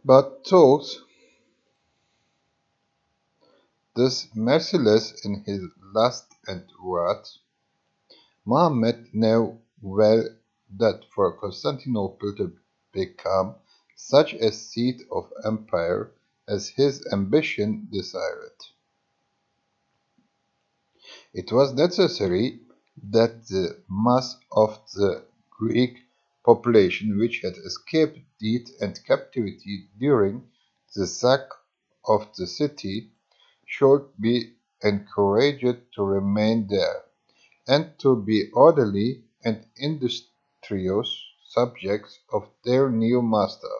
But Turks, thus merciless in his lust and wrath, Mohammed knew well that for Constantinople to become such a seat of empire as his ambition desired, it was necessary that the mass of the Greek population which had escaped death and captivity during the sack of the city should be encouraged to remain there, and to be orderly and industrious subjects of their new master.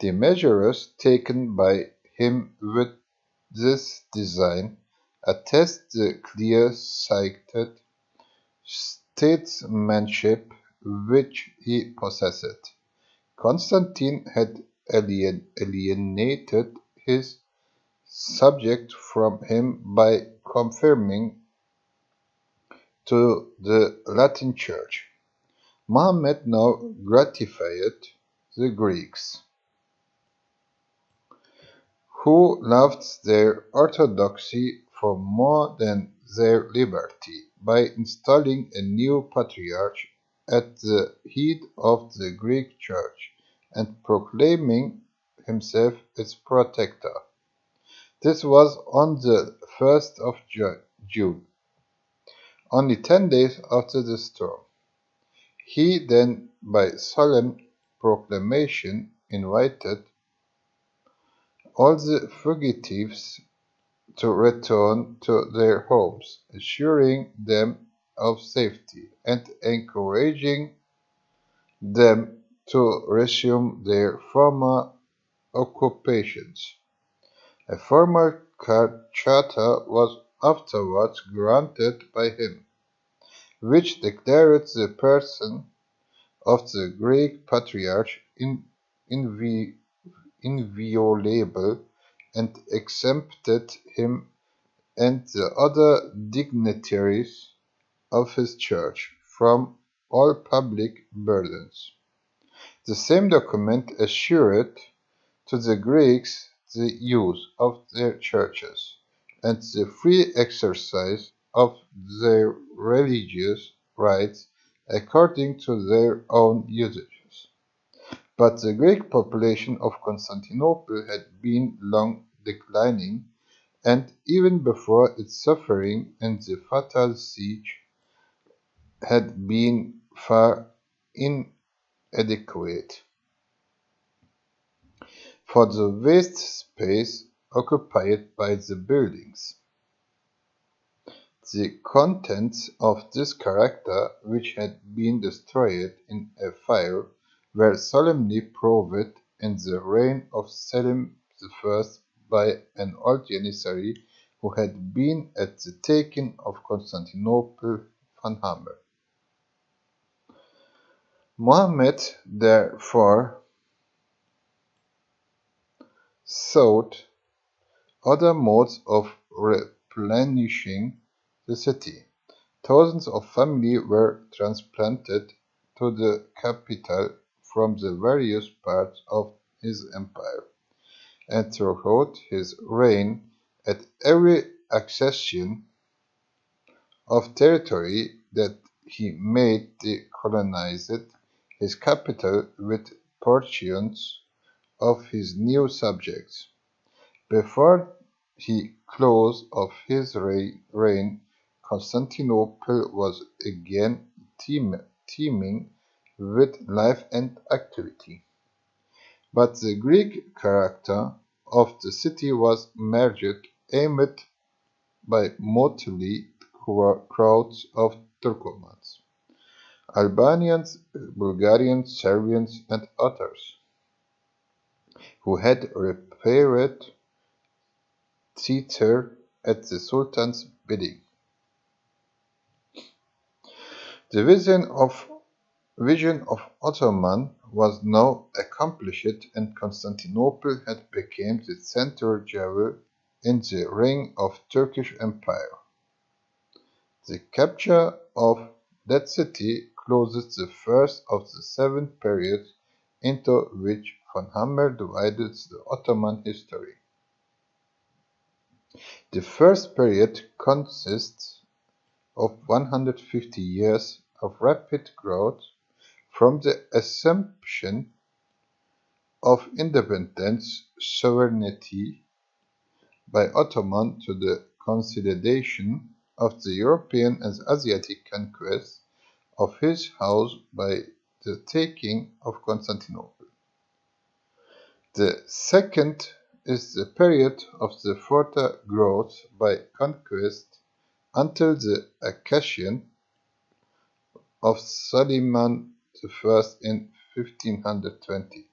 The measures taken by him with this design attest the clear-sighted statesmanship which he possessed. Constantine had alienated his subject from him by confirming to the Latin Church. Mohammed now gratified the Greeks, who loved their orthodoxy for more than their liberty, by installing a new patriarch at the head of the Greek Church and proclaiming himself its protector. This was on the 1st of June, only 10 days after the storm. He then, by solemn proclamation, invited all the fugitives to return to their homes, assuring them of safety and encouraging them to resume their former occupations. A formal charter was afterwards granted by him, which declared the person of the Greek patriarch inviolable and exempted him and the other dignitaries of his church from all public burdens. The same document assured to the Greeks the use of their churches and the free exercise of their religious rites according to their own usages. But the Greek population of Constantinople had been long declining, and even before its suffering in the fatal siege had been far inadequate for the vast space occupied by the buildings. The contents of this character, which had been destroyed in a fire, were solemnly proved in the reign of Selim I by an old Janissary who had been at the taking of Constantinople van Hammer. Mohammed therefore sought other modes of replenishing the city. Thousands of families were transplanted to the capital from the various parts of his empire, and throughout his reign, at every accession of territory that he made, he colonized his capital with portions of his new subjects. Before the close of his reign, Constantinople was again teeming with life and activity. But the Greek character of the city was merged amid by motley crowds of Turkomans, Albanians, Bulgarians, Serbians, and others, who had repaired thither at the Sultan's bidding. The vision of Ottoman was now accomplished, and Constantinople had become the central jewel in the ring of Turkish empire. The capture of that city closes the first of the 7 periods into which von Hammer divided the Ottoman history. The first period consists of 150 years of rapid growth from the assumption of independent sovereignty by Ottoman to the consolidation of the European and Asiatic conquest of his house by the taking of Constantinople. The second is the period of the further growth by conquest until the accession of Suleiman I in 1520.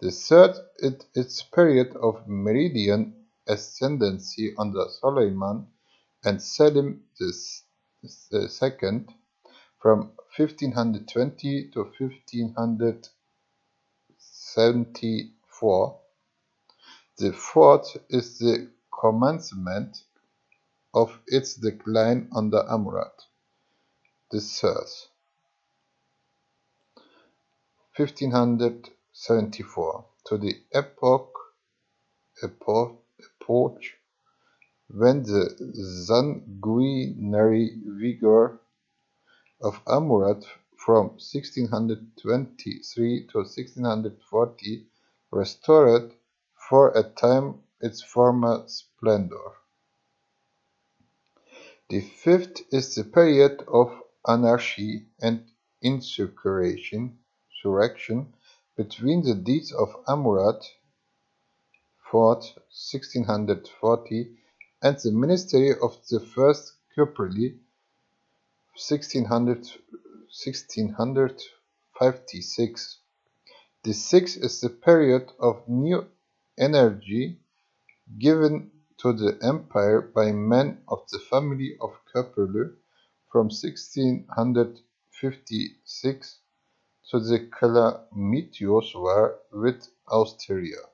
The third is its period of meridian ascendancy under Suleiman and Selim II from 1520 to 1574. The fourth is the commencement of its decline under Amurad III, 1574, to the epoch when the sanguinary vigor of Amurad from 1623 to 1640 restored for a time its former splendor. The fifth is the period of anarchy and insurrection between the deeds of Amurad IV, 1640, and the ministry of the first Kupreli, 1656. The sixth is the period of new energy given to the empire by men of the family of Kupreli from 1656 to the calamitous war with Austria,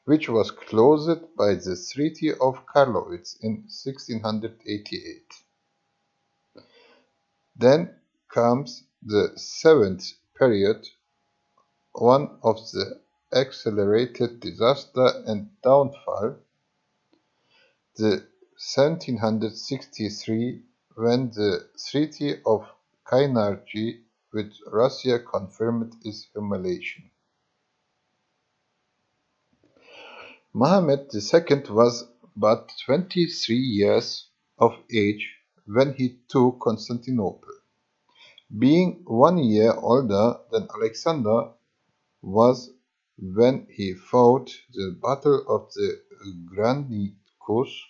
which was closed by the Treaty of Karlowitz in 1688. Then comes the seventh period, one of the accelerated disaster and downfall, the 1763, when the Treaty of Kainarji with Russia confirmed its humiliation. Mehmet II was but 23 years of age when he took Constantinople. Being 1 year older than Alexander was when he fought the Battle of the Granicus,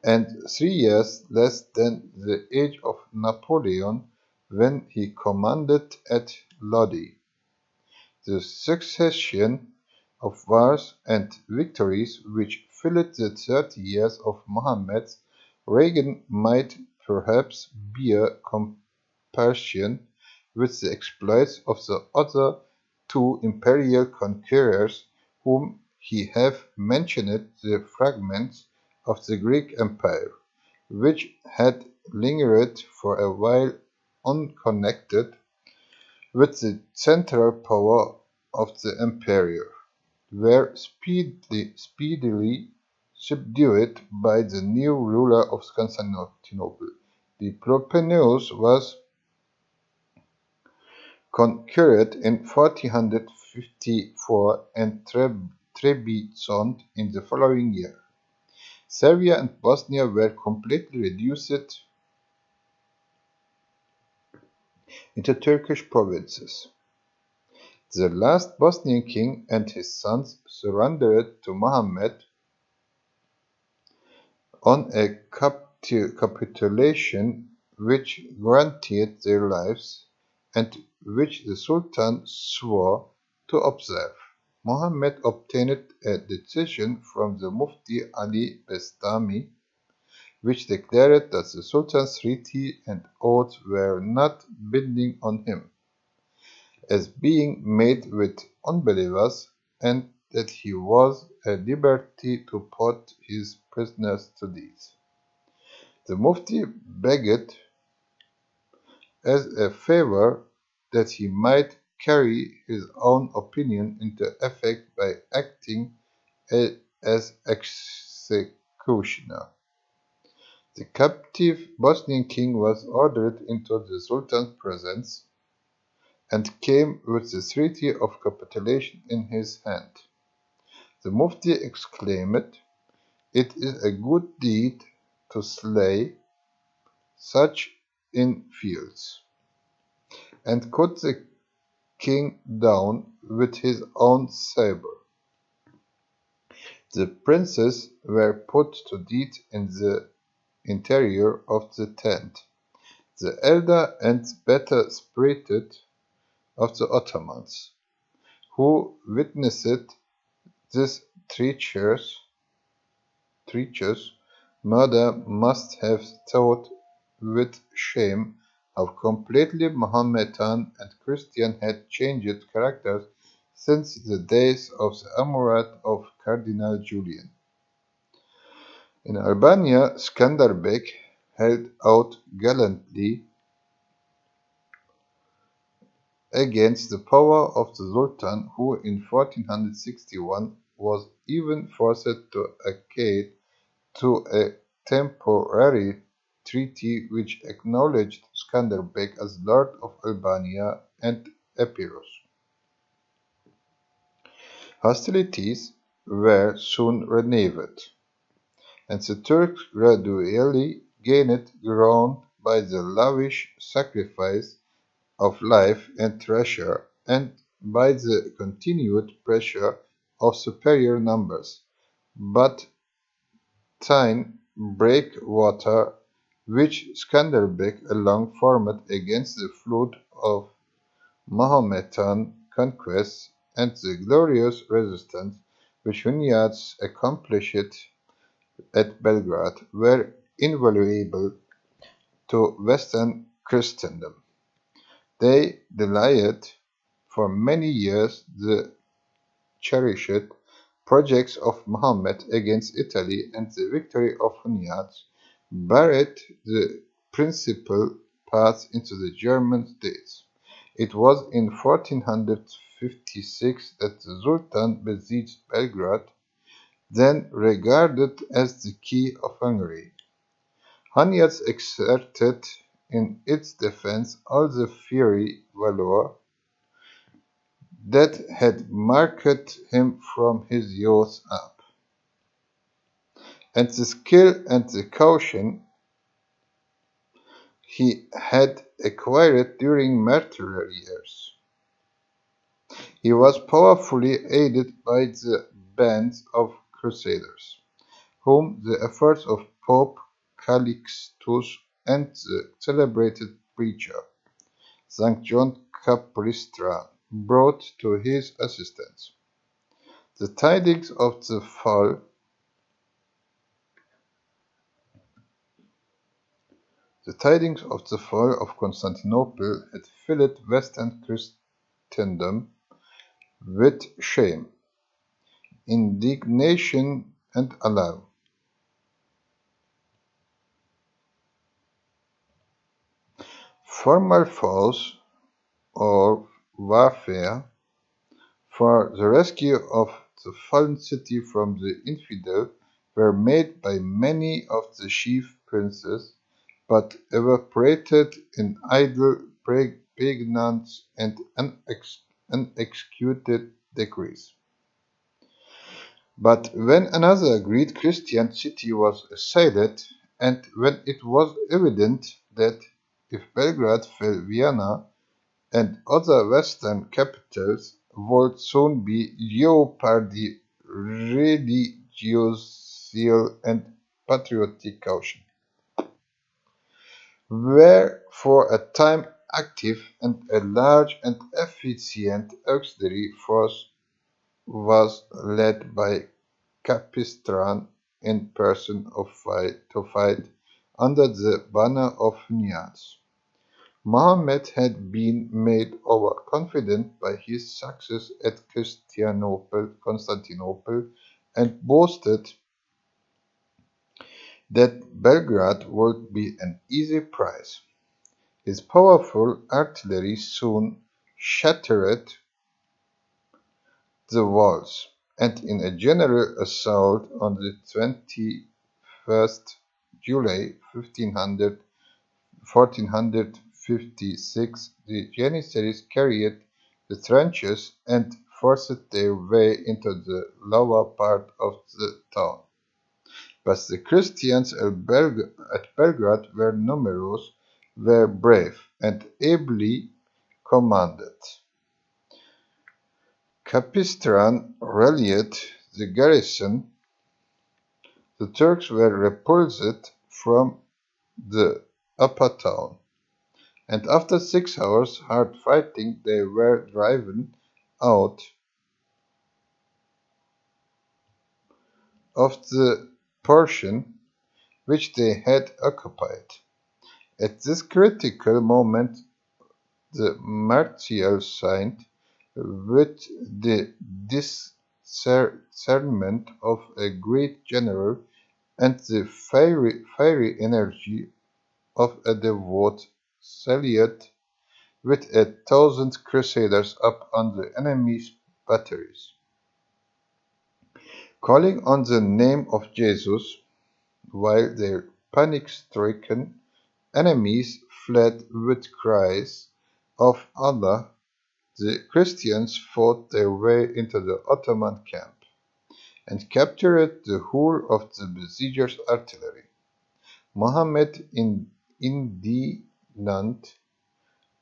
and 3 years less than the age of Napoleon when he commanded at Lodi. The succession of wars and victories which filled the 30 years of Mohammed's reign might perhaps bear comparison with the exploits of the other two imperial conquerors whom he have mentioned, the fragments of the Greek Empire, which had lingered for a while unconnected with the central power of the emperor, were speedily subdued by the new ruler of Constantinople. The Peloponnese was conquered in 1454 and Trebizond in the following year. Serbia and Bosnia were completely reduced into Turkish provinces. The last Bosnian king and his sons surrendered to Mohammed on a capitulation which guaranteed their lives and which the Sultan swore to observe. Mohammed obtained a decision from the Mufti Ali Bestami, which declared that the Sultan's treaty and oath were not binding on him, as being made with unbelievers, and that he was at liberty to put his prisoners to death. The Mufti begged as a favor that he might carry his own opinion into effect by acting as executioner. The captive Bosnian king was ordered into the Sultan's presence and came with the treaty of capitulation in his hand. The Mufti exclaimed, "It is a good deed to slay such in fields," and cut the king down with his own sabre. The princes were put to death in the interior of the tent. The elder and better spirited of the Ottomans, who witnessed this treacherous murder, must have thought with shame how completely Mohammedan and Christian had changed characters since the days of the Amorat of Cardinal Julian. In Albania, Skanderbeg held out gallantly against the power of the Sultan, who in 1461 was even forced to accede to a temporary treaty which acknowledged Skanderbeg as Lord of Albania and Epirus. Hostilities were soon renewed, and the Turks gradually gained ground by the lavish sacrifice of life and treasure, and by the continued pressure of superior numbers, but thin breakwater which Skanderbeg alone formed against the flood of Mahometan conquests and the glorious resistance which Hunyadi's accomplished at Belgrade were invaluable to Western Christendom. They delayed for many years the cherished projects of Muhammad against Italy, and the victory of Hunyad barred the principal path into the German states. It was in 1456 that the Sultan besieged Belgrade, then regarded as the key of Hungary. Hunyad exerted in its defense all the fiery valor that had marked him from his youth up, and the skill and the caution he had acquired during martyr years. He was powerfully aided by the bands of crusaders, whom the efforts of Pope Calixtus and the celebrated preacher St. John Capristra brought to his assistance. The tidings of the fall of Constantinople had filled Western Christendom with shame, indignation, and alarm. Formal foes, or warfare, for the rescue of the fallen city from the infidel were made by many of the chief princes, but evaporated in idle pregnance and unexecuted decrees. But when another great Christian city was assailed, and when it was evident that if Belgrade fell, Vienna and other western capitals would soon be jeopardy, religious zeal and patriotic caution were for a time active, and a large and efficient auxiliary force was led by Capistran in person to fight under the banner of Hunyad. Mohammed had been made overconfident by his success at Constantinople, and boasted that Belgrade would be an easy prize. His powerful artillery soon shattered the walls, and in a general assault on the 21st July 1456, the Janissaries carried the trenches and forced their way into the lower part of the town. But the Christians at Belgrade were numerous, were brave, and ably commanded. Capistran rallied the garrison. The Turks were repulsed from the upper town, and after 6 hours' hard fighting they were driven out of the portion which they had occupied. At this critical moment the martial saint, with the discernment of a great general and the fiery energy of a devout, sallied with 1,000 crusaders up on the enemy's batteries. Calling on the name of Jesus, while their panic-stricken enemies fled with cries of Allah, the Christians fought their way into the Ottoman camp, and captured the whole of the besiegers' artillery. Mohammed, indignant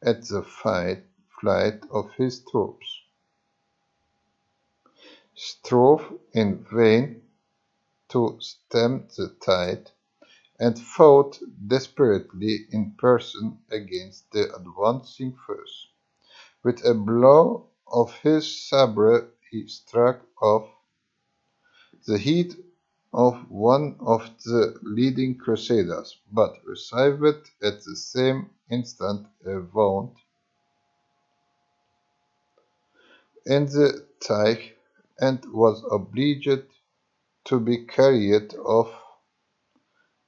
at the flight of his troops, strove in vain to stem the tide, and fought desperately in person against the advancing foes. With a blow of his sabre he struck off the head of one of the leading crusaders, but received at the same instant a wound in the thigh, and was obliged to be carried off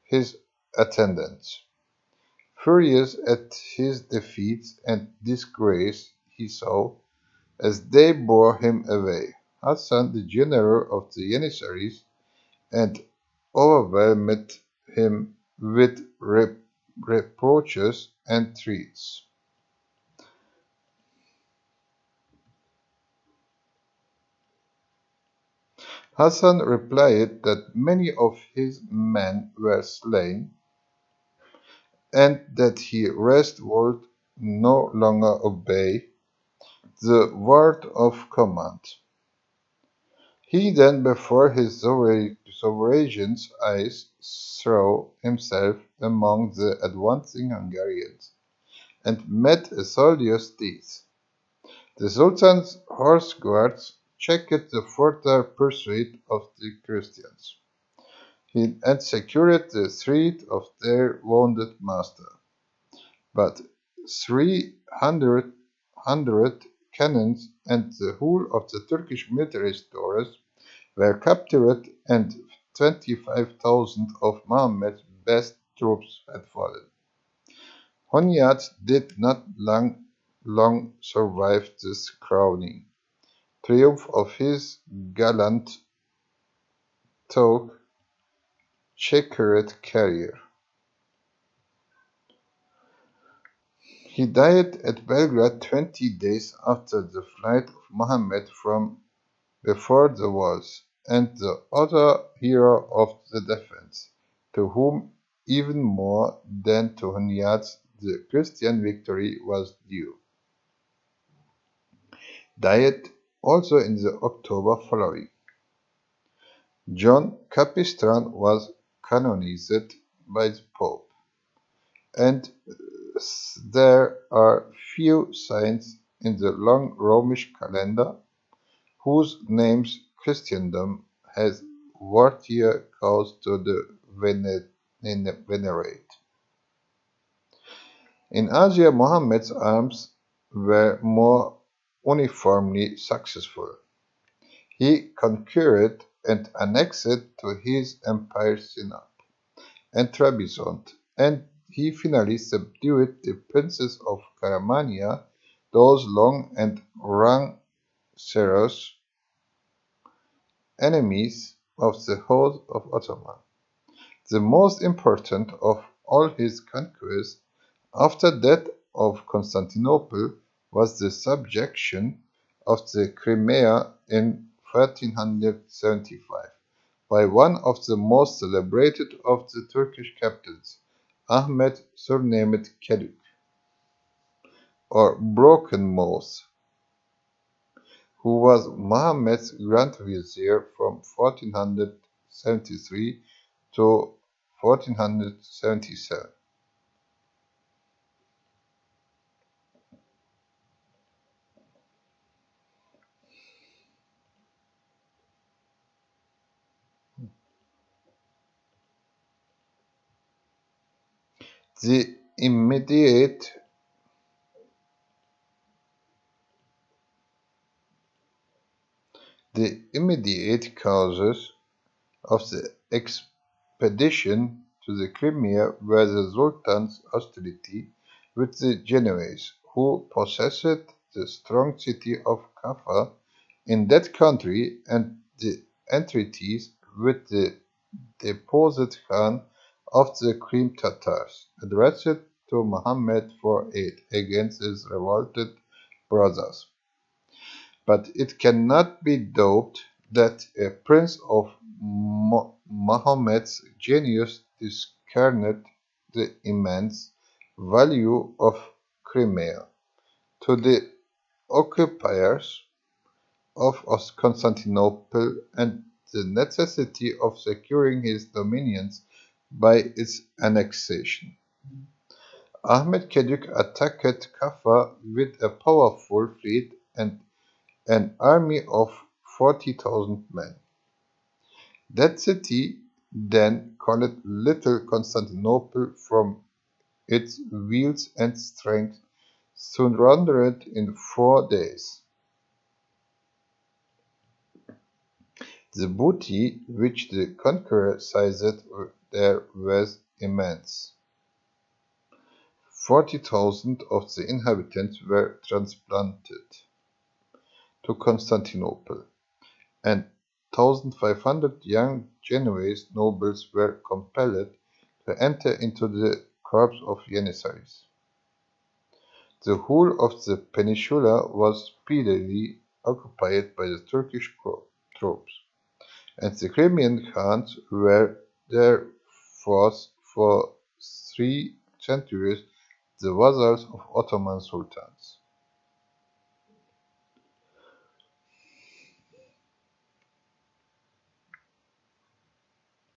his attendants. Furious at his defeat and disgrace, he saw, as they bore him away, Hassan, the general of the Janissaries, and overwhelmed him with reproaches and threats. Hassan replied that many of his men were slain, and that he would no longer obey the word of command. He then, before his sovereign's eyes, threw himself among the advancing Hungarians, and met a soldier's death. The Sultan's horse guards checked the further pursuit of the Christians, and secured the threat of their wounded master. But 300 cannons and the whole of the Turkish military stores were captured, and 25,000 of Mohammed's best troops had fallen. Hunyad did not long survive this crowning triumph of his gallant checkered career. He died at Belgrade 20 days after the flight of Mohammed from before the walls, and the other hero of the defense, to whom even more than to Hunyad's the Christian victory was due, died also in the October following. John Capistran was canonized by the Pope, and there are few saints in the long Romish calendar whose names Christendom has worthier cause to venerate. In Asia, Muhammad's arms were more uniformly successful. He conquered and annexed to his empire Sinop and Trebizond, and he finally subdued the princes of Caramania, those long and rancorous enemies of the host of Ottoman. The most important of all his conquests after that of Constantinople was the subjection of the Crimea in 1375 by one of the most celebrated of the Turkish captains, Ahmed surnamed Kedük, or Broken Nose, who was Muhammad's Grand Vizier from 1473 to 1477. The immediate causes of the expedition to the Crimea were the Sultan's hostility with the Genoese, who possessed the strong city of Kaffa in that country, and the entreaties with the deposed Khan of the Crim Tatars, addressed to Muhammad for aid against his revolted brothers. But it cannot be doubted that a prince of Mahomet's genius discerned the immense value of Crimea to the occupiers of Constantinople and the necessity of securing his dominions by its annexation. Ahmed Kedük attacked Kaffa with a powerful fleet and an army of 40,000 men. That city, then called Little Constantinople from its wheels and strength, surrendered in 4 days. The booty which the conqueror seized there was immense. 40,000 of the inhabitants were transplanted to Constantinople, and 1,500 young Genoese nobles were compelled to enter into the corps of Janissaries. The whole of the peninsula was speedily occupied by the Turkish troops, and the Crimean Khans were therefore for 3 centuries the vassals of Ottoman Sultan.